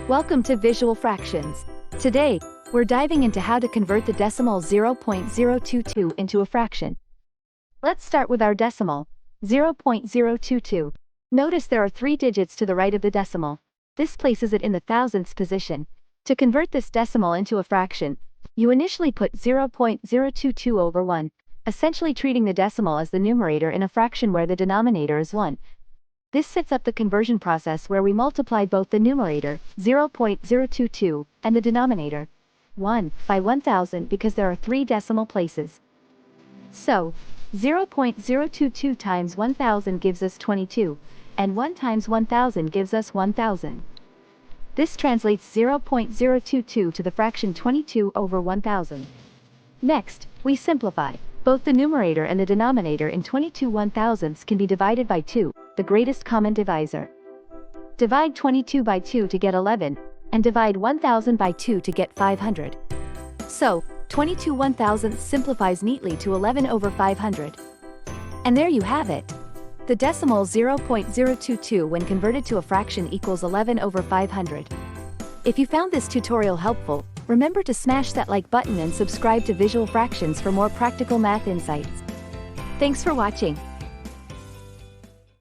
Welcome to Visual Fractions. Today, we're diving into how to convert the decimal 0.022 into a fraction. Let's start with our decimal, 0.022. Notice there are 3 digits to the right of the decimal. This places it in the thousandths position. To convert this decimal into a fraction, you initially put 0.022 over 1, essentially treating the decimal as the numerator in a fraction where the denominator is 1. This sets up the conversion process where we multiply both the numerator, 0.022, and the denominator, 1, by 1000 because there are 3 decimal places. So, 0.022 times 1000 gives us 22, and 1 times 1000 gives us 1000. This translates 0.022 to the fraction 22 over 1000. Next, we simplify. Both the numerator and the denominator in 22 1,000ths can be divided by 2, the greatest common divisor. Divide 22 by 2 to get 11, and divide 1000 by 2 to get 500. So, 22 1,000ths simplifies neatly to 11 over 500. And there you have it. The decimal 0.022 when converted to a fraction equals 11 over 500. If you found this tutorial helpful, remember to smash that like button and subscribe to Visual Fractions for more practical math insights. Thanks for watching.